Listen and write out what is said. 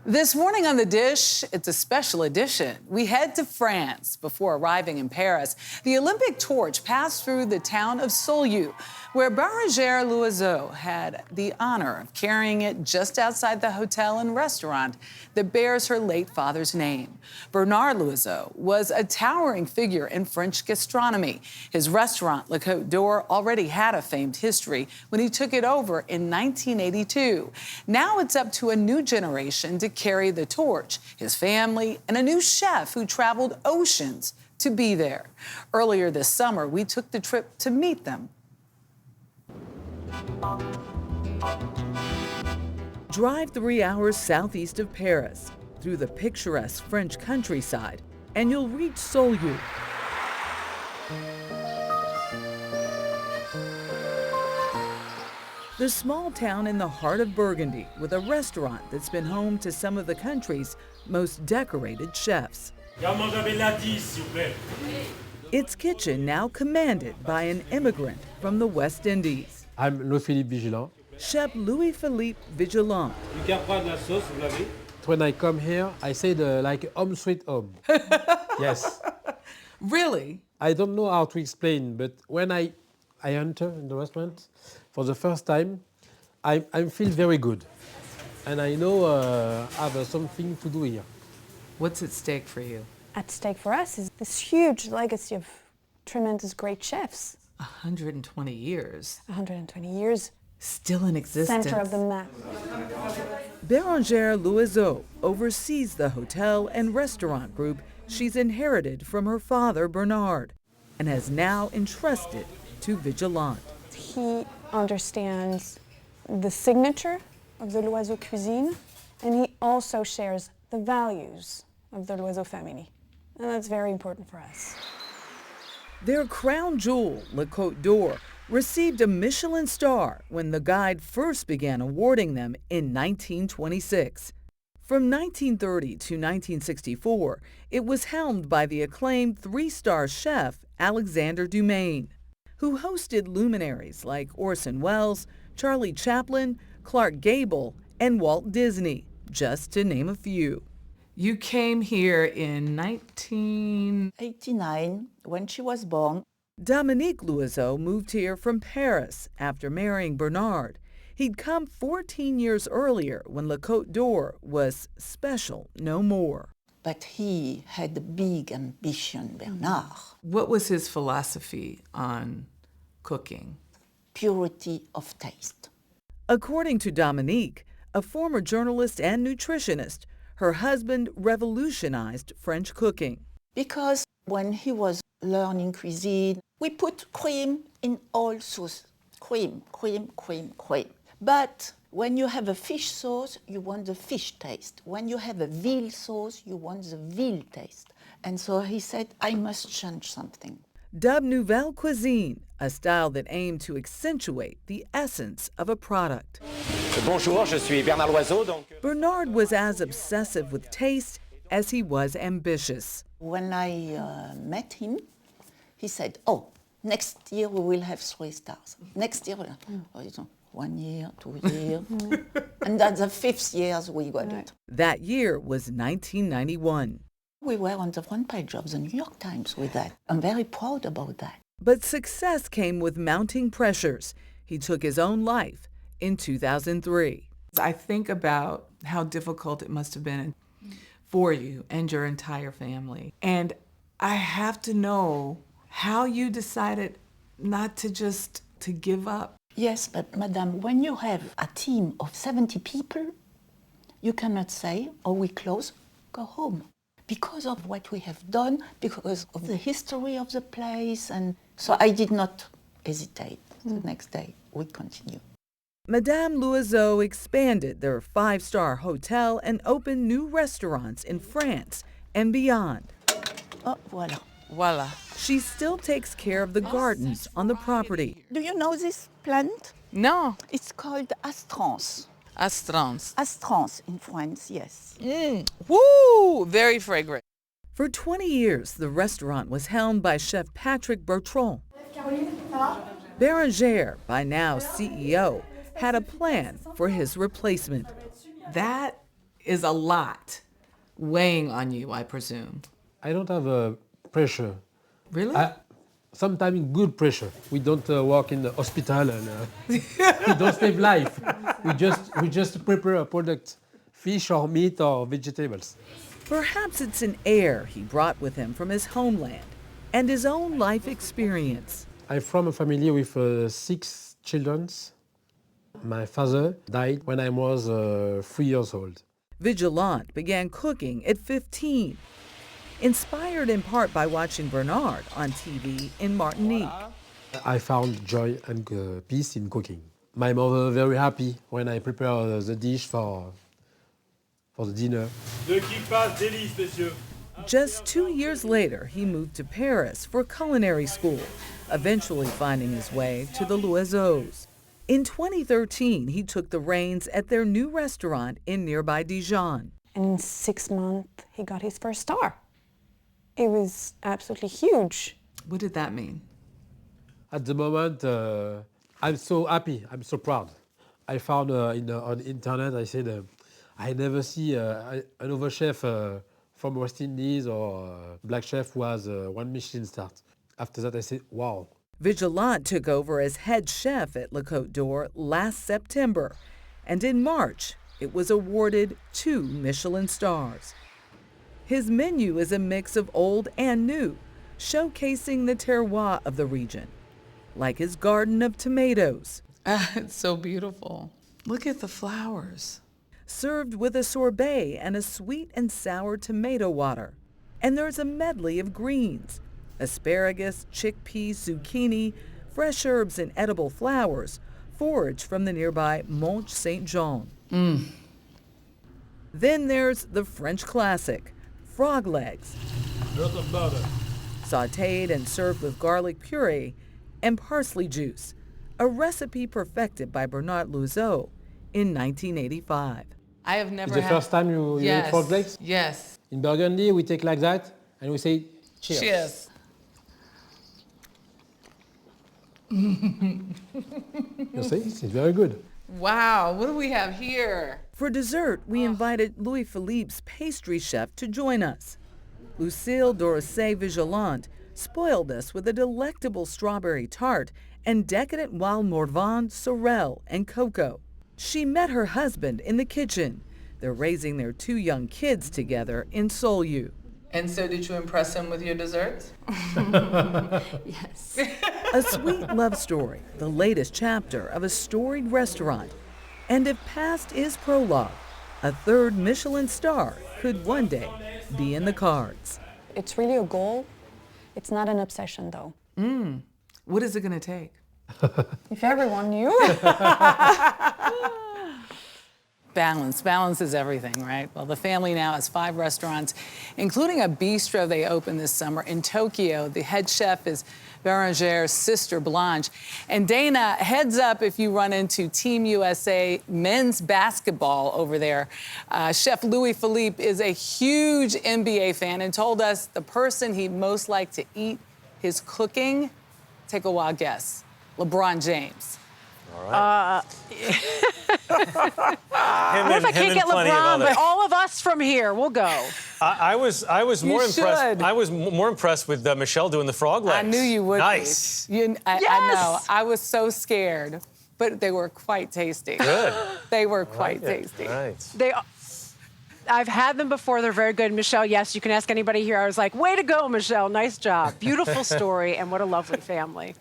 This morning on The Dish, it's a special edition. We head to France before arriving in Paris. The Olympic torch passed through the town of Saulieu, where Bérengère Loiseau had the honor of carrying it just outside the hotel and restaurant that bears her late father's name. Bernard Loiseau was a towering figure in French gastronomy. His restaurant, Le Côte d'Or, already had a famed history when he took it over in 1982. Now it's up to a new generation to carry the torch, his family, and a new chef who traveled oceans to be there. Earlier this summer, we took the trip to meet them. Drive 3 hours southeast of Paris, through the picturesque French countryside, and you'll reach Saulieu. The small town in the heart of Burgundy, with a restaurant that's been home to some of the country's most decorated chefs. Its kitchen now commanded by an immigrant from the West Indies. I'm Louis-Philippe Vigilant. Chef Louis-Philippe Vigilant. When I come here, I say like home sweet home. Yes. Really? I don't know how to explain, but when I enter in the restaurant for the first time, I feel very good. And I know I have something to do here. What's at stake for you? At stake for us is this huge legacy of tremendous great chefs. 120 years. 120 years. Still in existence. Center of the map. Bérengère Loiseau oversees the hotel and restaurant group she's inherited from her father, Bernard, and has now entrusted to Vigilant. He understands the signature of the Loiseau cuisine, and he also shares the values of the Loiseau family. And that's very important for us. Their crown jewel, Le Côte d'Or, received a Michelin star when the guide first began awarding them in 1926. From 1930 to 1964, it was helmed by the acclaimed 3-star chef Alexander Dumaine, who hosted luminaries like Orson Welles, Charlie Chaplin, Clark Gable, and Walt Disney, just to name a few. You came here in 1989, when she was born. Dominique Loiseau moved here from Paris after marrying Bernard. He'd come 14 years earlier when Le Côte d'Or was special no more. But he had a big ambition, Bernard. What was his philosophy on cooking? Purity of taste. According to Dominique, a former journalist and nutritionist, her husband revolutionized French cooking. Because when he was learning cuisine, we put cream in all sauce. Cream, cream, cream, cream. But when you have a fish sauce, you want the fish taste. When you have a veal sauce, you want the veal taste. And so he said, I must change something. Dubbed Nouvelle Cuisine, a style that aimed to accentuate the essence of a product. Bonjour, je suis Bernard Loiseau. Bernard was as obsessive with taste as he was ambitious. When I met him, he said, oh, next year we will have 3 stars. Next year, 1 year, 2 years. And at the 5th year, we got it. That year was 1991. We were on the front page of the New York Times with that. I'm very proud about that. But success came with mounting pressures. He took his own life in 2003. I think about how difficult it must have been for you and your entire family. And I have to know how you decided not to just to give up. Yes, but Madame, when you have a team of 70 people, you cannot say, oh, we close, go home. Because of what we have done, because of the history of the place. And so I did not hesitate. The next day, we continue. Madame Loiseau expanded their 5-star hotel and opened new restaurants in France and beyond. Oh, voilà. Voila. She still takes care of the gardens on the property. Do you know this plant? No. It's called astrance. Astrance. Astrance in France, yes. Woo! Very fragrant. For 20 years, the restaurant was helmed by Chef Patrick Bertrand. Bérengère, by now CEO, had a plan for his replacement. That is a lot weighing on you, I presume. I don't have pressure. Really? Sometimes good pressure. We don't work in the hospital and we don't save life. We just prepare a product, fish or meat or vegetables. Perhaps it's an air he brought with him from his homeland and his own life experience. I'm from a family with 6 children. My father died when I was 3 years old. Vigilant began cooking at 15, inspired in part by watching Bernard on TV in Martinique. I found joy and peace in cooking. My mother very happy when I prepare the dish for the dinner. Just 2 years later, he moved to Paris for culinary school, eventually finding his way to the Loiseaus. In 2013, he took the reins at their new restaurant in nearby Dijon. And in 6 months, he got his first star. It was absolutely huge. What did that mean? At the moment, I'm so happy, I'm so proud. I found on internet, I said, I never see another chef from West Indies or black chef who has 1 Michelin star. After that, I said, wow. Vigilant took over as head chef at Le Côte d'Or last September, and in March, it was awarded 2 Michelin stars. His menu is a mix of old and new, showcasing the terroir of the region, like his garden of tomatoes. It's so beautiful. Look at the flowers. Served with a sorbet and a sweet and sour tomato water. And there's a medley of greens: asparagus, chickpeas, zucchini, fresh herbs and edible flowers, foraged from the nearby Mont Saint-Jean. Then there's the French classic, frog legs, sautéed and served with garlic puree and parsley juice, a recipe perfected by Bernard Loiseau in 1985. I have never It's the first time you eat frog legs? Yes. In Burgundy, we take like that and we say, cheers. Cheers. You see, it's very good. Wow, what do we have here? For dessert, we invited Louis Philippe's pastry chef to join us. Lucille Dorosset Vigilant spoiled us with a delectable strawberry tart and decadent wild Morvan, sorrel, and cocoa. She met her husband in the kitchen. They're raising their 2 young kids together in Saulieu. And so did you impress him with your desserts? Yes. A sweet love story, the latest chapter of a storied restaurant. And if past is prologue, a 3rd Michelin star could one day be in the cards. It's really a goal. It's not an obsession, though. What is it going to take? If everyone knew. Balance is everything, right? Well, the family now has 5 restaurants, including a bistro they opened this summer in Tokyo. The head chef is Bérangere's sister, Blanche. And Dana, heads up if you run into Team USA men's basketball over there. Chef Louis Philippe is a huge NBA fan and told us the person he'd most like to eat his cooking, take a wild guess, LeBron James. All right. What if I can't get LeBron, but all of us from here, we'll go. I was more impressed. I was more impressed with Michelle doing the frog legs. I knew you would. Nice. I know. I was so scared, but they were quite tasty. Good. They were quite tasty. Right. I've had them before. They're very good. Michelle, yes, you can ask anybody here. I was like, way to go, Michelle. Nice job. Beautiful story, and what a lovely family.